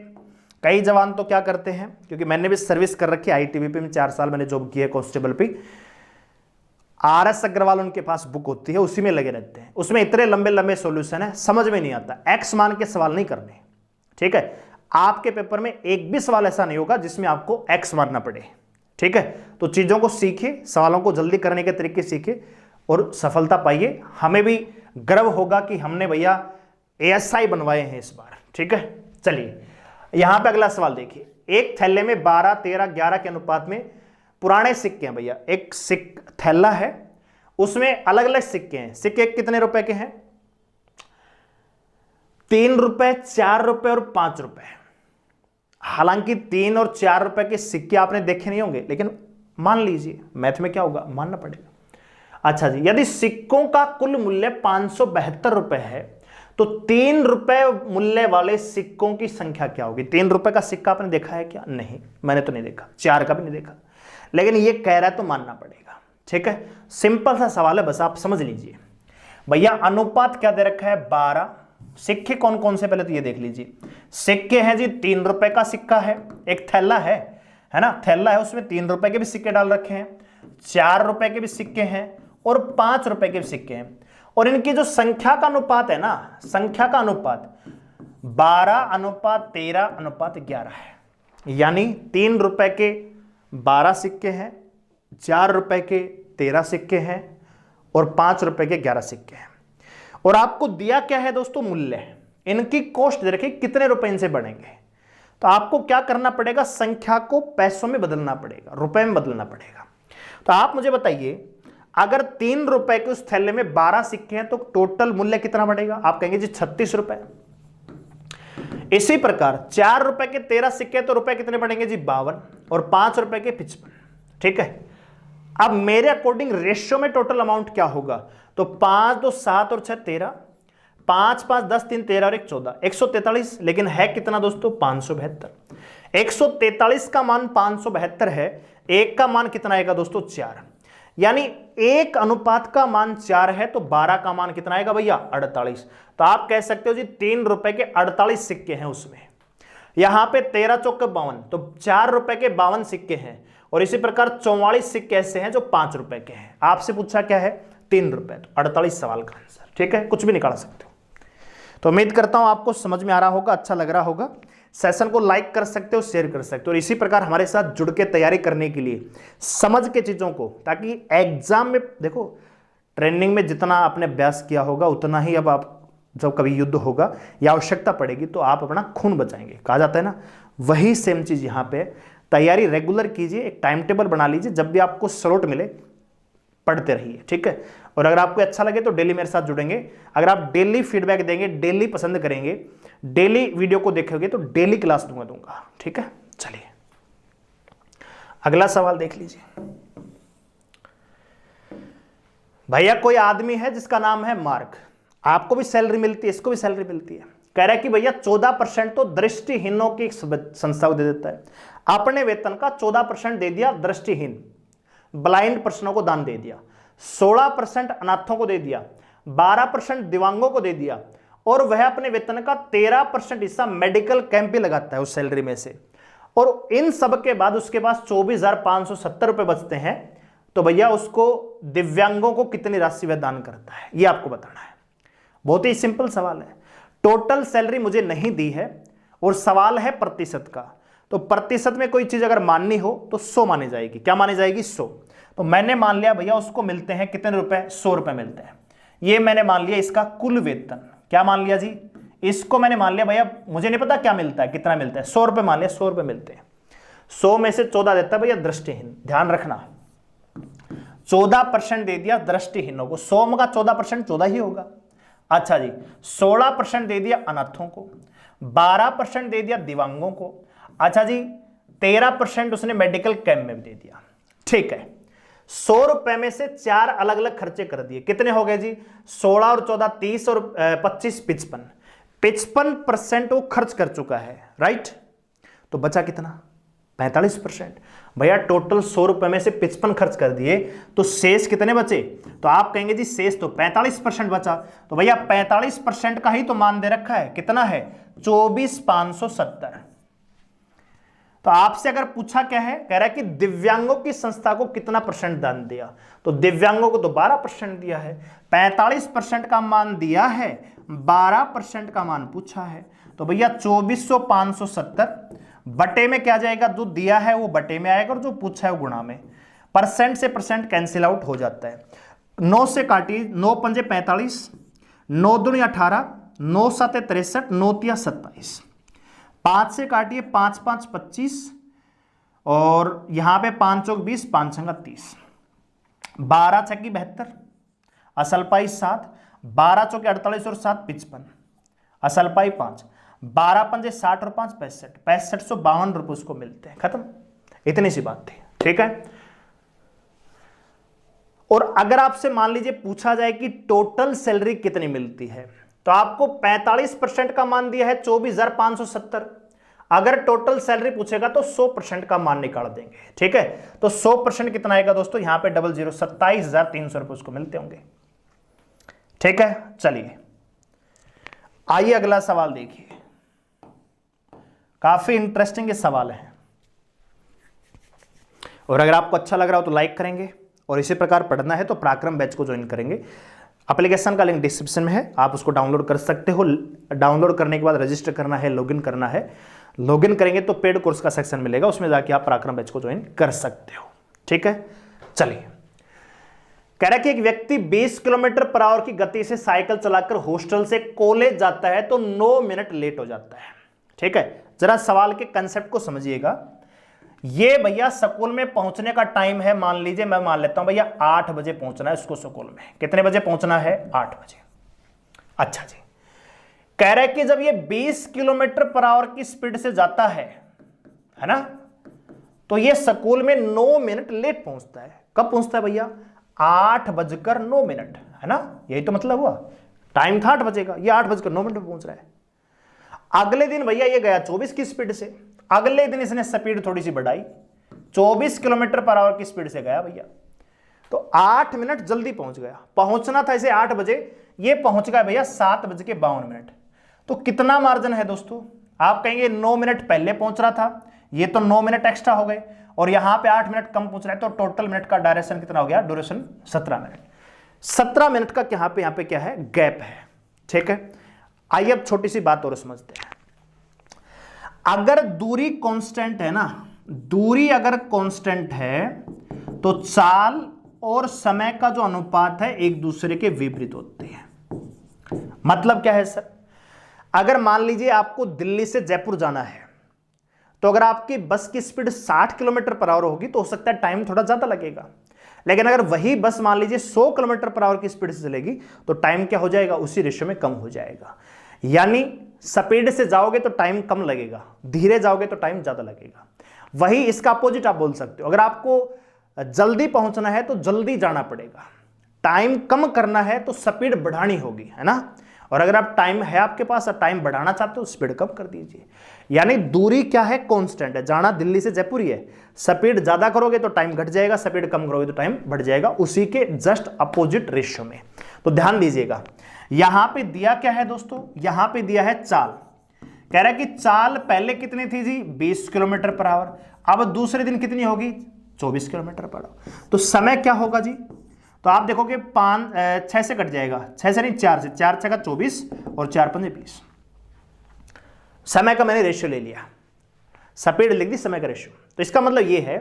कई जवान तो क्या करते हैं, क्योंकि मैंने भी सर्विस कर रखी है आईटीबीपी में, 4 साल मैंने जॉब की है कांस्टेबल पे। आरएस अग्रवाल उनके पास बुक होती है, उसी में लगे रहते हैं। उसमें इतने लंबे लंबे सॉल्यूशन है, समझ में नहीं आता। एक्स मान के सवाल नहीं करने, ठीक है। आपके पेपर में एक भी सवाल ऐसा नहीं होगा जिसमें आपको एक्स मारना पड़े, ठीक है। तो चीजों को सीखे, सवालों को जल्दी करने के तरीके सीखे और सफलता पाइए। हमें भी गर्व होगा कि हमने भैया एएसआई बनवाए हैं इस बार, ठीक है। चलिए यहां पे अगला सवाल देखिए। एक थैले में 12, 13, 11 के अनुपात में पुराने सिक्के हैं भैया। एक थैला है, उसमें अलग अलग सिक्के हैं। सिक्के कितने रुपए के हैं, 3 रुपए, 4 रुपए और 5 रुपए। हालांकि 3 और 4 रुपए के सिक्के आपने देखे नहीं होंगे, लेकिन मान लीजिए, मैथ में क्या होगा, मानना पड़ेगा। अच्छा जी, यदि सिक्कों का कुल मूल्य 572 रुपए है तो 3 रुपए मूल्य वाले सिक्कों की संख्या क्या होगी। 3 रुपए का सिक्का आपने देखा है क्या, नहीं, मैंने तो नहीं देखा, 4 का भी नहीं देखा, लेकिन ये कह रहा है तो मानना पड़ेगा, ठीक है। सिंपल सा सवाल है, बस आप समझ लीजिए। भैया अनुपात क्या दे रखा है, 12। सिक्के कौन कौन से, पहले तो ये देख लीजिए। सिक्के हैं जी, 3 रुपए का सिक्का है, एक थैला है ना, थैला है, उसमें 3 रुपए के भी सिक्के डाल रखे हैं, 4 रुपए के भी सिक्के हैं और 5 रुपए के भी सिक्के हैं। और इनकी जो संख्या का अनुपात है ना, संख्या का अनुपात 12:13:11 है। यानी 3 रुपए के 12 सिक्के हैं, 4 रुपए के 13 सिक्के हैं और 5 रुपए के 11 सिक्के हैं। और आपको दिया क्या है दोस्तों, मूल्य। इनकी कॉस्ट दे रखी, कितने रुपए इनसे बढ़ेंगे। तो आपको क्या करना पड़ेगा, संख्या को पैसों में बदलना पड़ेगा, रुपए में बदलना पड़ेगा। तो आप मुझे बताइए, अगर 3 रुपए के उस थैले में 12 सिक्के हैं तो टोटल मूल्य कितना बढ़ेगा। आप कहेंगे जी 36 रुपए। इसी प्रकार 4 रुपए के 13 सिक्के तो रुपए कितने बढ़ेंगे जी, 52 और 5 रुपए के 55, ठीक है। अब मेरे अकॉर्डिंग रेशियो में टोटल अमाउंट क्या होगा, तो 5 2 7 और 6 13, 5 5 10 3 13 और 1 14, 143। लेकिन है कितना दोस्तों, 572। 143 का मान 572 है, एक का मान कितना आएगा दोस्तों, 4। यानी 1 अनुपात का मान 4 है, तो 12 का मान कितना आएगा भैया, 48। तो आप कह सकते हो जी 3 रुपए के 48 सिक्के हैं उसमें। यहां पे 13 चौके 52, तो 4 रुपए के 52 सिक्के हैं। और इसी प्रकार 44 सिक्के ऐसे हैं जो 5 रुपए के हैं। आपसे पूछा क्या है, 3 रुपए, तो 48 सवाल का आंसर, ठीक है। कुछ भी निकाल सकते हो। तो उम्मीद करता हूं आपको समझ में आ रहा होगा, अच्छा लग रहा होगा। सेशन को लाइक कर सकते हो, शेयर कर सकते हो। और इसी प्रकार हमारे साथ जुड़ के तैयारी करने के लिए, समझ के चीजों को, ताकि एग्जाम में देखो, ट्रेनिंग में जितना आपने अभ्यास किया होगा उतना ही अब आप जब कभी युद्ध होगा या आवश्यकता पड़ेगी तो आप अपना खून बचाएंगे, कहा जाता है ना। वही सेम चीज यहाँ पे, तैयारी रेगुलर कीजिए, एक टाइम टेबल बना लीजिए, जब भी आपको स्लॉट मिले पढ़ते रहिए, ठीक है। और अगर आपको अच्छा लगे तो डेली मेरे साथ जुड़ेंगे। अगर आप डेली फीडबैक देंगे, डेली पसंद करेंगे, डेली वीडियो को देखोगे तो डेली क्लास दूंगा, ठीक है। चलिए अगला सवाल देख लीजिए। भैया कोई आदमी है जिसका नाम है मार्क, आपको भी सैलरी मिलती है, इसको भी सैलरी मिलती है। कह रहा है कि भैया 14% तो दृष्टिहीनों की संस्था को दे देता है। अपने वेतन का 14% दे दिया दृष्टिहीन, ब्लाइंड पर्सनों को दान दे दिया, 16% अनाथों को दे दिया, 12% दिव्यांगों को दे दिया, और वह अपने वेतन का 13% हिस्सा मेडिकल कैंप भी लगाता है उस सैलरी में से। और इन सब के बाद उसके पास 24,570 रुपए बचते हैं। तो भैया उसको दिव्यांगों को कितनी राशि वह दान करता है, यह आपको बताना है। बहुत ही सिंपल सवाल है। टोटल सैलरी मुझे नहीं दी है और सवाल है प्रतिशत का। तो प्रतिशत में कोई चीज अगर माननी हो तो 100 मानी जाएगी। क्या मानी जाएगी, 100। तो मैंने मान लिया भैया उसको मिलते हैं कितने रुपए, 100 रुपए मिलते हैं। ये मैंने मान लिया इसका कुल वेतन। क्या मान लिया जी, इसको मैंने मान लिया भैया, मुझे नहीं पता क्या मिलता है, कितना मिलता है, 100 रुपए मान लिया, 100 रुपए मिलते हैं। 100 में से 14 देता है भैया दृष्टिहीन, ध्यान रखना। 14% दे दिया दृष्टिहीनों को, 100 में का 14% 14 ही होगा। अच्छा जी, 16% दे दिया अनाथों को, 12% दे दिया दिव्यांगों को। अच्छा जी, 13% उसने मेडिकल कैंप में भी दे दिया। ठीक है, 100 रुपए में से 4 अलग अलग खर्चे कर दिए। कितने हो गए जी? 16 और 14 30 और 25 55। 55% वो खर्च कर चुका है, राइट। तो बचा कितना? 45%। भैया टोटल 100 रुपए में से 55 खर्च कर दिए, तो शेष कितने बचे? तो आप कहेंगे जी शेष तो 45% बचा। तो भैया 45% का ही तो मान दे रखा है, कितना है? 24,570। तो आपसे अगर पूछा क्या है, कह रहा है कि दिव्यांगों की संस्था को कितना परसेंट दान दिया, तो दिव्यांगों को तो 12% दिया है। 45% का मान दिया है, 12% का मान पूछा है, तो भैया 24,570 बटे में क्या जाएगा? जो दिया है वो बटे में आएगा और जो पूछा है वो गुणा में। परसेंट से परसेंट कैंसिल आउट हो जाता है। 9 से काटिए, 9 पंजे 45, 9 दूनी 18, 9 साते 63, 9 तिया 27। 5 से काटिए, 5 5 25 और यहां पे 5 चौक 20, 5 छंगा 30, 12 छक्की 72, असल पाई 7, 12 चौके 48 और 7 55, असल पाई 5, 12 पंजे 60 और 5 65, 6552 रुपए उसको मिलते हैं। खत्म, इतनी सी बात थी। ठीक है, और अगर आपसे मान लीजिए पूछा जाए कि टोटल सैलरी कितनी मिलती है, तो आपको 45% का मान दिया है 24,570। अगर टोटल सैलरी पूछेगा तो 100% का मान निकाल देंगे। ठीक है, तो 100% कितना आएगा दोस्तों? यहां पे 00 27,300 रुपए उसको मिलते होंगे। ठीक है, चलिए आइए अगला सवाल देखिए, काफी इंटरेस्टिंग ये सवाल है, और अगर आपको अच्छा लग रहा हो तो लाइक करेंगे, और इसी प्रकार पढ़ना है तो पराक्रम बैच को ज्वाइन करेंगे। एप्लीकेशन का लिंक डिस्क्रिप्शन में है, आप उसको डाउनलोड कर सकते हो। डाउनलोड करने के बाद रजिस्टर करना है, लॉगिन करना है। लॉगिन करेंगे तो पेड कोर्स का सेक्शन मिलेगा, उसमें जाके आप पराक्रम बैच को ज्वाइन कर सकते हो। ठीक है, चलिए कह रहा है कि एक व्यक्ति 20 किलोमीटर पर आवर की गति से साइकिल चलाकर हॉस्टल से कॉलेज जाता है तो 9 मिनट लेट हो जाता है। ठीक है, जरा सवाल के कंसेप्ट को समझिएगा। ये भैया स्कूल में पहुंचने का टाइम है, मान लीजिए मैं मान लेता हूं भैया 8 बजे पहुंचना है उसको स्कूल में। कितने बजे पहुंचना है? 8 बजे। अच्छा जी, कह रहा है कि जब ये 20 किलोमीटर पर आवर की स्पीड से जाता है ना, तो ये स्कूल में 9 मिनट लेट पहुंचता है। कब पहुंचता है भैया? 8:09, है ना, यही तो मतलब हुआ। टाइम था 8 बजे का, ये 8:09 पे पहुंच रहा है। अगले दिन भैया ये गया 24 की स्पीड से, अगले दिन इसने स्पीड थोड़ी सी बढ़ाई, 24 किलोमीटर पर आवर की स्पीड से गया भैया, तो 8 मिनट जल्दी पहुंच गया। पहुंचना था इसे 8 बजे, ये पहुंच गया भैया 7:52। तो कितना मार्जिन है दोस्तों? आप कहेंगे 9 मिनट पहले पहुंच रहा था, ये तो 9 मिनट एक्स्ट्रा हो गए, और यहां पे 8 मिनट कम पहुंच रहा है, तो टोटल मिनट का डायरेक्शन कितना हो गया? Duration 17 minute. 17 मिनट का यहां पे क्या है? गैप है। ठीक है, आइए अब छोटी सी बात और समझते हैं। अगर दूरी कांस्टेंट है ना, दूरी अगर कांस्टेंट है तो चाल और समय का जो अनुपात है एक दूसरे के विपरीत होते हैं। मतलब क्या है सर? अगर मान लीजिए आपको दिल्ली से जयपुर जाना है, तो अगर आपकी बस की स्पीड 60 किलोमीटर पर आवर होगी तो हो सकता है टाइम थोड़ा ज्यादा लगेगा, लेकिन अगर वही बस मान लीजिए 100 किलोमीटर पर आवर की स्पीड से चलेगी तो टाइम क्या हो जाएगा? उसी रेशियो में कम हो जाएगा। यानी स्पीड से जाओगे तो टाइम कम लगेगा, धीरे जाओगे तो टाइम ज्यादा लगेगा। वही इसका अपोजिट आप बोल सकते हो, अगर आपको जल्दी पहुंचना है तो जल्दी जाना पड़ेगा, टाइम कम करना है तो स्पीड बढ़ानी होगी, है ना। और अगर आप टाइम है आपके पास और टाइम बढ़ाना चाहते हो स्पीड कम कर दीजिए। यानी दूरी क्या है? कांस्टेंट है। जाना दिल्ली से जयपुर ही है, स्पीड ज्यादा करोगे तो टाइम घट जाएगा, स्पीड कम करोगे तो टाइम बढ़ जाएगा, उसी के जस्ट अपोजिट रेशियो में। तो ध्यान दीजिएगा, यहां पे दिया क्या है दोस्तों? यहां पे दिया है चाल। कह रहा है कि चाल पहले कितनी थी जी? 20 किलोमीटर पर आवर। अब दूसरे दिन कितनी होगी? 24 किलोमीटर पर आवर। तो समय क्या होगा जी? तो आप देखोगे 6 से कट जाएगा, 6 से नहीं 4 से, 4 6 24 और 4 5 20। समय का मैंने रेशियो ले लिया, स्पीड लिख दी, समय का रेशियो। तो इसका मतलब ये है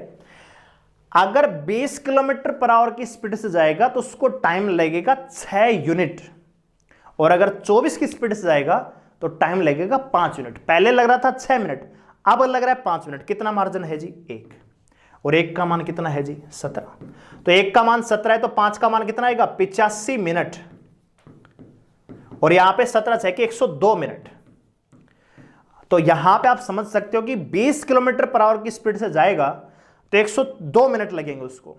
अगर 20 किलोमीटर पर आवर की स्पीड से जाएगा तो उसको टाइम लगेगा 6 यूनिट, और अगर 24 की स्पीड से जाएगा तो टाइम लगेगा 5 यूनिट। पहले लग रहा था 6 मिनट, अब लग रहा है 5 मिनट। कितना मार्जिन है जी? 1। और 1 का मान कितना है जी 17। तो 1 का मान 17 है तो 5 का मान कितना आएगा 85 मिनट, और यहां पे 17 है कि 102 मिनट। तो यहां पे आप समझ सकते हो कि 20 किलोमीटर पर आवर की स्पीड से जाएगा तो 102 मिनट लगेंगे उसको।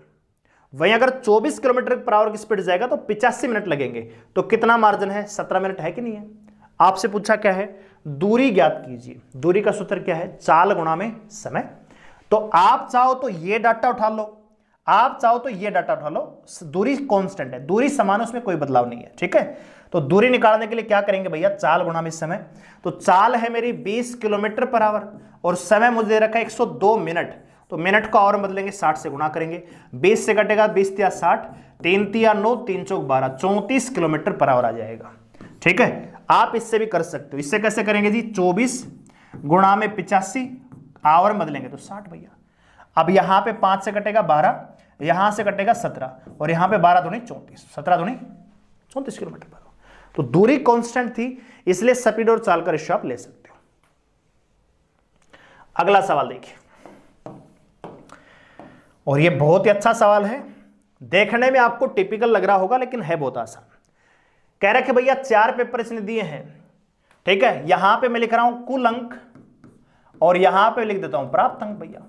वहीं अगर 24 किलोमीटर पर आवर की स्पीड जाएगा तो 85 मिनट लगेंगे। तो कितना मार्जिन है 17 मिनट है कि नहीं है। आपसे पूछा क्या है दूरी ज्ञात कीजिए। दूरी का सूत्र क्या है चाल गुणा में समय। तो आप चाहो तो ये डाटा उठा लो, आप चाहो तो ये डाटा उठा लो, दूरी कांस्टेंट है, दूरी समान है, उसमें कोई बदलाव नहीं है। ठीक है, तो दूरी निकालने के लिए क्या करेंगे भैया चाल गुणा में समय। तो चाल है मेरी 20 किलोमीटर पर आवर और समय मुझे दे रखा है 102 मिनट। तो मिनट को आवर बदलेंगे 60 से गुणा करेंगे, 20 से कटेगा 20 या 60, 3 तिया 9, 3 चौक 12, 34 किलोमीटर पर आवर आ जाएगा। ठीक है, आप इससे भी कर सकते हो। इससे कैसे करेंगे जी 24 गुणा में 85, आवर बदलेंगे तो 60 भैया। अब यहां पे 5 से कटेगा 12, यहां से कटेगा 17 और यहां पे 12 दूनी 34, 17 दूनी 34 किलोमीटर पर आवर। तो दूरी कांस्टेंट थी इसलिए स्पीड और चाल का रेशियो आप ले सकते हो। अगला सवाल देखिए, और ये बहुत ही अच्छा सवाल है, देखने में आपको टिपिकल लग रहा होगा लेकिन है बहुत आसान। कह रहे कि भैया 4 पेपर इसने दिए हैं। ठीक है, यहां पे मैं लिख रहा हूं कुल अंक और यहां पे लिख देता हूं प्राप्त अंक। भैया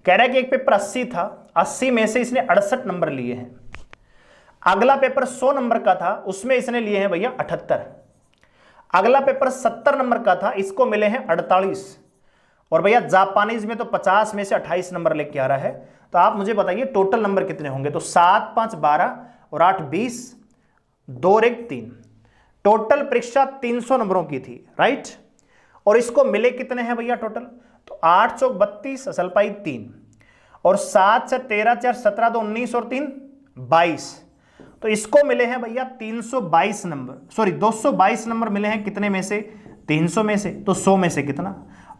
कह रहा है कि एक पेपर 80 था, 80 में से इसने 68 नंबर लिए हैं। अगला पेपर 100 नंबर का था, उसमें इसने लिए हैं भैया 78। अगला पेपर 70 नंबर का था, इसको मिले हैं 48। और भैया जापानीज में तो 50 में से 28 नंबर लेके आ रहा है। तो आप मुझे बताइए टोटल नंबर कितने होंगे। तो 7 5 12 और 8 20, 2 और 1 3। टोटल परीक्षा 300 नंबरों की थी, राइट। और इसको मिले कितने हैं भैया टोटल। तो 8 चौक 32, असल पाई 3, और 7 से 13 4 17, 2 19 और 3 22। तो इसको मिले हैं भैया 322 नंबर, सॉरी 222 नंबर मिले हैं कितने में से 300 में से। तो 100 में से कितना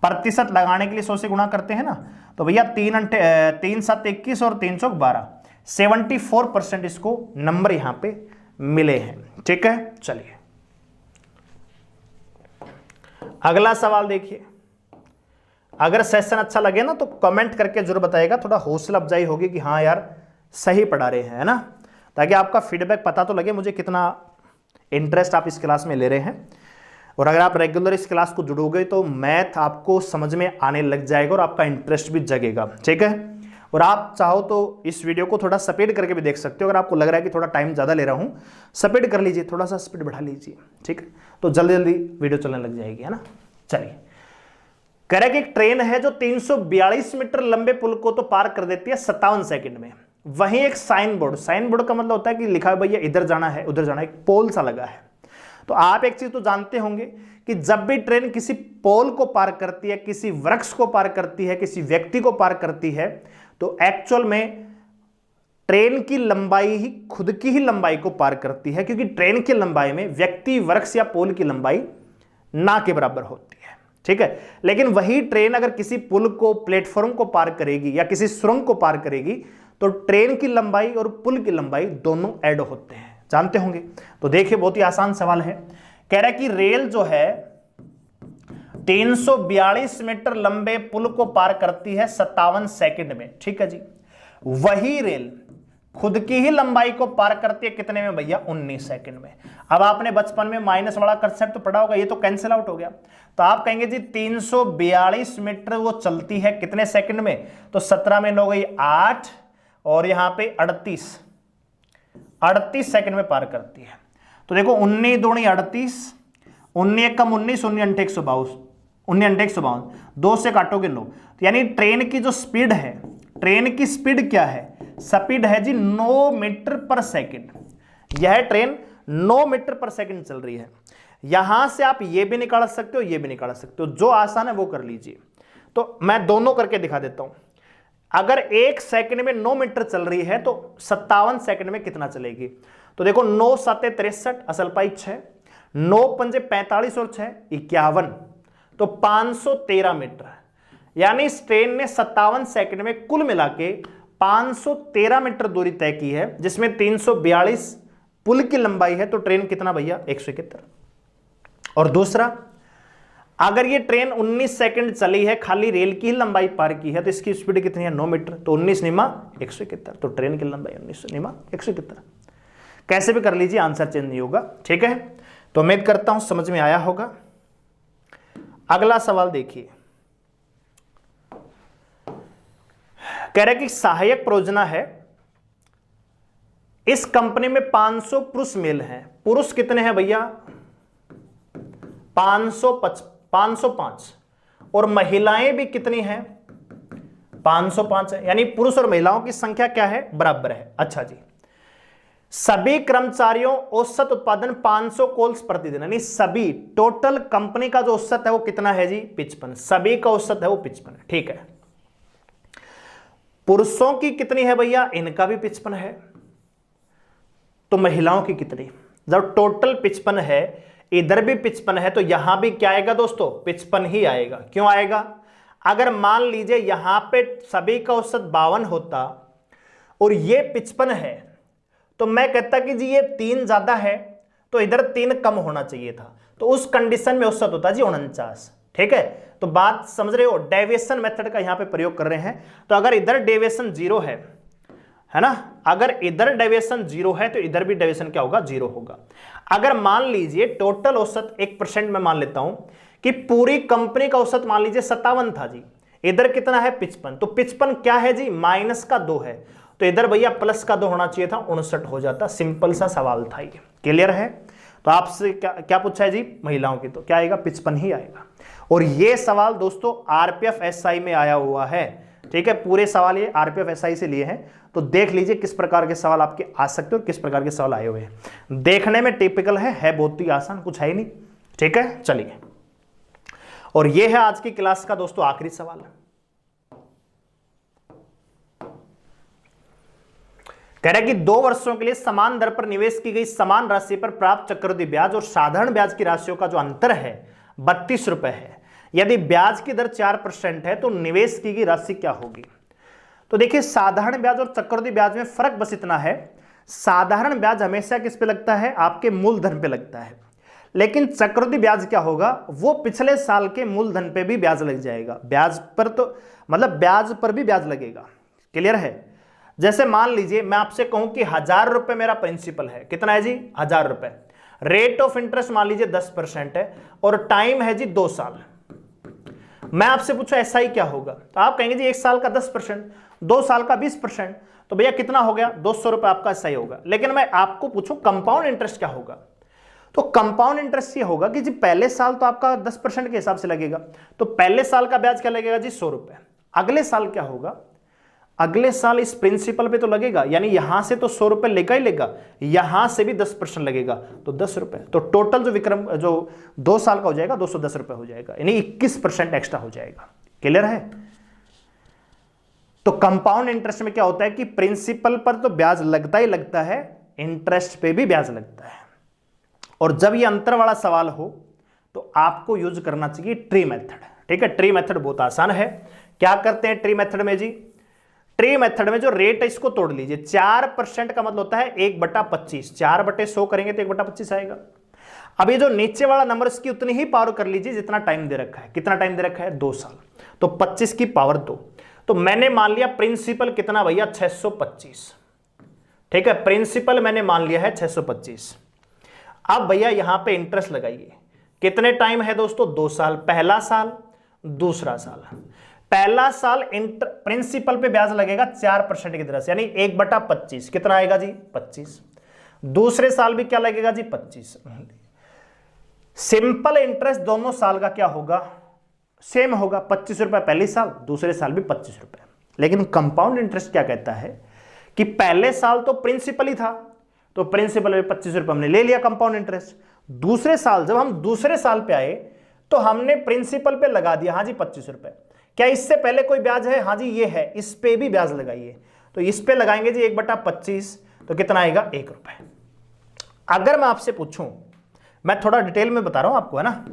प्रतिशत लगाने के लिए 100 से गुणा करते हैं ना। तो भैया 3 7 21 और 3 चौक 12, 74% इसको नंबर यहां पे मिले हैं। ठीक है, चलिए अगला सवाल देखिए। अगर सेशन अच्छा लगे ना तो कमेंट करके जरूर बताइएगा, थोड़ा हौसला अफजाई होगी कि हाँ यार सही पढ़ा रहे हैं, है ना, ताकि आपका फीडबैक पता तो लगे मुझे कितना इंटरेस्ट आप इस क्लास में ले रहे हैं। और अगर आप रेगुलर इस क्लास को जुड़ोगे तो मैथ आपको समझ में आने लग जाएगा और आपका इंटरेस्ट भी जगेगा। ठीक है, और आप चाहो तो इस वीडियो को थोड़ा स्पीड करके भी देख सकते हो। अगर आपको लग रहा है कि थोड़ा टाइम ज़्यादा ले रहा हूँ, स्पीड कर लीजिए, थोड़ा सा स्पीड बढ़ा लीजिए। ठीक है, तो जल्दी जल्दी वीडियो चलने लग जाएगी, है ना। चलिए, कह रहा है कि एक ट्रेन है जो 342 मीटर लंबे पुल को तो पार कर देती है 57 सेकंड में। वहीं एक साइन बोर्ड, साइन बोर्ड का मतलब होता है कि लिखा है भैया इधर जाना है उधर जाना है, एक पोल सा लगा है। तो आप एक चीज तो जानते होंगे कि जब भी ट्रेन किसी पोल को पार करती है, किसी वृक्ष को पार करती है, किसी व्यक्ति को पार करती है, तो एक्चुअल में ट्रेन की लंबाई ही खुद की ही लंबाई को पार करती है, क्योंकि ट्रेन की लंबाई में व्यक्ति, वृक्ष या पोल की लंबाई ना के बराबर होती है। ठीक है, लेकिन वही ट्रेन अगर किसी पुल को, प्लेटफॉर्म को पार करेगी या किसी सुरंग को पार करेगी तो ट्रेन की लंबाई और पुल की लंबाई दोनों ऐड होते हैं, जानते होंगे। तो देखिए बहुत ही आसान सवाल है। कह रहा है कि रेल जो है 342 मीटर लंबे पुल को पार करती है 57 सेकंड में। ठीक है जी, वही रेल खुद की ही लंबाई को पार करती है कितने में भैया 19 सेकंड में। अब आपने बचपन में माइनस वाला कंसेप्ट तो पढ़ा होगा, ये तो कैंसिल आउट हो गया। तो आप कहेंगे जी 342 मीटर वो चलती है कितने सेकंड में। तो 17 में 9 गई 8 और यहां पे 38 सेकंड में पार करती है। तो देखो 19 दूनी 38, 19 कम 19, 19 152, 19 152, 2 से काटोगे 9। तो यानी ट्रेन की जो स्पीड है, ट्रेन की स्पीड क्या है, स्पीड है जी 9 मीटर पर सेकंड। यह ट्रेन 9 मीटर पर सेकंड चल रही है। यहां से आप ये भी निकाल सकते हो, ये भी निकाल सकते हो, जो आसान है वो कर लीजिए। तो मैं दोनों करके दिखा देता हूं। अगर 1 सेकंड में 9 मीटर चल रही है तो 57 सेकंड में कितना चलेगी। तो देखो 9 7 63, असल पाई 6, 9 पंजे 45 और 6 51, तो 513 मीटर। यानी इस ट्रेन ने 57 सेकंड में कुल मिला के 513 मीटर दूरी तय की है, जिसमें 342 पुल की लंबाई है। तो ट्रेन कितना भैया 171। और दूसरा, अगर ये ट्रेन 19 सेकंड चली है, खाली रेल की ही लंबाई पार की है, तो इसकी स्पीड कितनी है 9 मीटर, तो 19 निमा 171, तो ट्रेन की लंबाई 19 निमा 171। कैसे भी कर लीजिए, आंसर चेंज नहीं होगा। ठीक है, तो उम्मीद करता हूं समझ में आया होगा। अगला सवाल देखिए, कह रहा है कि सहायक परियोजना है, इस कंपनी में 500 पुरुष मेल हैं। पुरुष कितने हैं भैया 505, और महिलाएं भी कितनी हैं 505 है, यानी पुरुष और महिलाओं की संख्या क्या है बराबर है। अच्छा जी, सभी कर्मचारियों औसत उत्पादन 500 कॉल्स प्रतिदिन, यानी सभी टोटल कंपनी का जो औसत है वो कितना है जी 55, सभी का औसत है वो 55। ठीक है, पुरुषों की कितनी है भैया, इनका भी 55 है, तो महिलाओं की कितनी, जब टोटल 55 है, इधर भी 55 है, तो यहां भी क्या आएगा दोस्तों 55 ही आएगा। क्यों आएगा, अगर मान लीजिए यहां पे सभी का औसत 52 होता और ये 55 है, तो मैं कहता कि जी ये 3 ज्यादा है, तो इधर 3 कम होना चाहिए था, तो उस कंडीशन में औसत होता जी 49। ठीक है, तो बात समझ रहे हो, डेविएशन मेथड का यहां पे प्रयोग कर रहे हैं। तो अगर इधर डेविएशन 0 है ना, अगर इधर डेविएशन 0 है तो इधर भी डेविएशन क्या होगा 0 होगा। अगर मान लीजिए टोटल औसत 1% में मान लेता हूं कि पूरी कंपनी का औसत मान लीजिए 57 था जी, इधर कितना है 55, तो 55 क्या है जी माइनस का 2 है, तो इधर भैया प्लस का 2 होना चाहिए था, 59 हो जाता। सिंपल सा सवाल था ये, क्लियर है। तो आपसे क्या पूछा है जी महिलाओं की, तो क्या आएगा 55 ही आएगा। और ये सवाल दोस्तों आरपीएफ एसआई में आया हुआ है। ठीक है, पूरे सवाल ये आरपीएफ एसआई से लिए हैं, तो देख लीजिए किस प्रकार के सवाल आपके आ सकते हो, किस प्रकार के सवाल आए हुए हैं। देखने में टिपिकल है बहुत ही आसान, कुछ है ही नहीं। ठीक है, चलिए, और ये है आज की क्लास का दोस्तों आखिरी सवाल। कह रहा है कि 2 वर्षों के लिए समान दर पर निवेश की गई समान राशि पर प्राप्त चक्रवृद्धि ब्याज और साधारण ब्याज की राशियों का जो अंतर है 32 रुपए है। यदि ब्याज की दर 4% है तो निवेश की गई राशि क्या होगी। तो देखिए, साधारण ब्याज और चक्रवृद्धि ब्याज में फर्क बस इतना है, साधारण ब्याज हमेशा किस पे लगता है, आपके मूलधन पे लगता है, लेकिन चक्रवृद्धि ब्याज क्या होगा, वो पिछले साल के मूलधन पे भी ब्याज लग जाएगा। ब्याज पर तो मतलब ब्याज पर भी ब्याज लगेगा। क्लियर है। जैसे मान लीजिए मैं आपसे कहूं कि 1000 रुपए मेरा प्रिंसिपल है, कितना है जी 1000 रुपए, रेट ऑफ इंटरेस्ट मान लीजिए 10% है और टाइम है जी 2 साल। मैं आपसे पूछूं एसआई क्या होगा, तो आप कहेंगे जी 1 साल का 10%, 2 साल का 20%, तो भैया कितना हो गया 200 रुपए आपका एसआई होगा। लेकिन मैं आपको पूछूं कंपाउंड इंटरेस्ट क्या होगा, तो कंपाउंड इंटरेस्ट ये होगा कि जी पहले साल तो आपका 10% के हिसाब से लगेगा, तो पहले साल का ब्याज क्या लगेगा जी 100 रुपए। अगले साल क्या होगा, अगले साल इस प्रिंसिपल पे तो लगेगा, यानी यहां से तो 100 रुपए लेगा ही लेगा, यहां से भी 10% लगेगा, तो 10 रुपए, तो टोटल जो विक्रम जो 2 साल का हो जाएगा 210 रुपए हो जाएगा, यानी 21% एक्स्ट्रा हो जाएगा। क्लियर है। तो कंपाउंड इंटरेस्ट में क्या होता है कि प्रिंसिपल पर तो ब्याज लगता ही लगता है, इंटरेस्ट पे भी ब्याज लगता है। और जब ये अंतर वाला सवाल हो तो आपको यूज करना चाहिए ट्री मेथड। ठीक है, ट्री मेथड बहुत आसान है। क्या करते हैं ट्री मेथड में जी, ट्री मेथड में जो रेट है इसको तोड़ लीजिए। 4% का मतलब होता है 1/25, 4/100 करेंगे तो 1/25 आएगा। अब ये जो नीचे वाला नंबर इसकी उतनी ही पावर कर लीजिए जितना टाइम दे रखा है। कितना टाइम दे रखा है 2 साल, तो 25 की पावर 2। तो मैंने मान लिया प्रिंसिपल कितना भैया 625। ठीक है, प्रिंसिपल मैंने मान लिया है 625। अब भैया यहां पे इंटरेस्ट लगाइए, कितने टाइम है दोस्तों 2 साल, पहला साल दूसरा साल। पहला साल प्रिंसिपल पे ब्याज लगेगा 4% की तरह से, यानी 1/25, कितना आएगा जी 25। दूसरे साल भी क्या लगेगा जी 25। सिंपल इंटरेस्ट दोनों साल का क्या होगा सेम होगा, 25 रुपए पहले साल, दूसरे साल भी 25 रुपए। लेकिन कंपाउंड इंटरेस्ट क्या कहता है कि पहले साल तो प्रिंसिपल ही था, तो प्रिंसिपल में 25 रुपए हमने ले लिया कंपाउंड इंटरेस्ट। दूसरे साल जब हम दूसरे साल पे आए तो हमने प्रिंसिपल पे लगा दिया हाँ जी 25 रुपए। क्या इससे पहले कोई ब्याज है, हाँ जी ये है, इस पे भी ब्याज लगाइए, तो इस पे लगाएंगे जी 1/25, तो कितना आएगा 1 रुपए। अगर मैं आपसे पूछूं, मैं थोड़ा डिटेल में बता रहा हूं आपको है ना,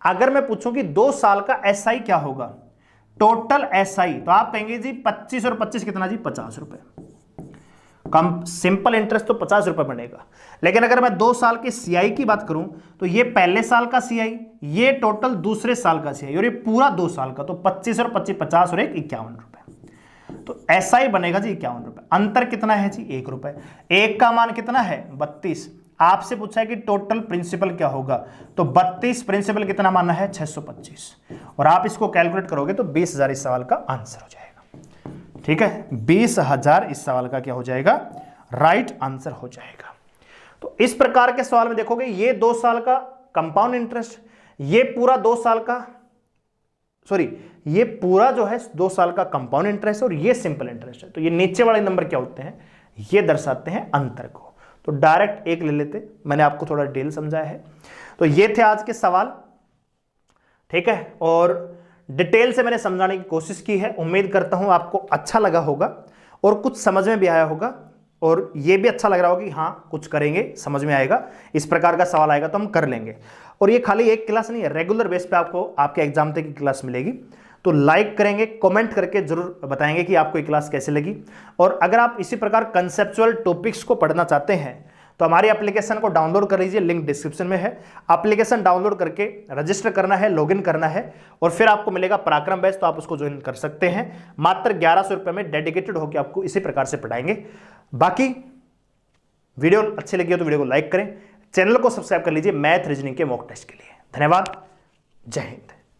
अगर मैं पूछूं कि 2 साल का एसआई क्या होगा, टोटल एसआई, तो आप कहेंगे जी 25 और 25 कितना जी 50 रुपए। कम सिंपल इंटरेस्ट तो 50 रुपए बनेगा। लेकिन अगर मैं 2 साल के सीआई की बात करूं तो ये पहले साल का सीआई, ये टोटल दूसरे साल का सीआई और ये पूरा 2 साल का, तो 25 और 25 50 और 1 51 रुपए। तो एसआई बनेगा जी 51 रुपए। अंतर कितना है जी 1 रुपए। 1 का मान कितना है 32। आपसे पूछा है कि टोटल प्रिंसिपल क्या होगा, तो 32 प्रिंसिपल कितना माना है 625, और आप इसको कैलकुलेट करोगे तो 20,000 इस सवाल का आंसर हो जाएगा। ठीक है, 20,000 इस सवाल का क्या हो जाएगा, राइट आंसर हो जाएगा। तो इस प्रकार के सवाल में देखोगे ये 2 साल का कंपाउंड इंटरेस्ट, ये पूरा 2 साल का, सॉरी ये पूरा जो है 2 साल का कंपाउंड इंटरेस्ट और ये सिंपल इंटरेस्ट है। तो ये नीचे वाले नंबर क्या होते हैं, ये दर्शाते हैं अंतर को। तो डायरेक्ट एक ले लेते, मैंने आपको थोड़ा डिटेल समझाया है। तो ये थे आज के सवाल, ठीक है, और डिटेल से मैंने समझाने की कोशिश की है। उम्मीद करता हूं आपको अच्छा लगा होगा और कुछ समझ में भी आया होगा, और ये भी अच्छा लग रहा होगा कि हाँ कुछ करेंगे, समझ में आएगा, इस प्रकार का सवाल आएगा तो हम कर लेंगे। और ये खाली एक क्लास नहीं है, रेगुलर बेस पे आपको आपके एग्जाम तक की क्लास मिलेगी। तो लाइक करेंगे, कमेंट करके जरूर बताएंगे कि आपको ये क्लास कैसे लगी। और अगर आप इसी प्रकार कंसेप्चुअल टॉपिक्स को पढ़ना चाहते हैं तो हमारी एप्लीकेशन को डाउनलोड कर लीजिए, लिंक डिस्क्रिप्शन में है। एप्लीकेशन डाउनलोड करके रजिस्टर करना है, लॉगिन करना है, और फिर आपको मिलेगा पराक्रम बैच, तो आप उसको ज्वाइन कर सकते हैं। मात्र 1100 रुपये में डेडिकेटेड होकर आपको इसी प्रकार से पढ़ाएंगे। बाकी वीडियो अच्छी लगी हो तो वीडियो को लाइक करें, चैनल को सब्सक्राइब कर लीजिए मैथ रीजनिंग के मॉक टेस्ट के लिए। धन्यवाद, जय हिंद।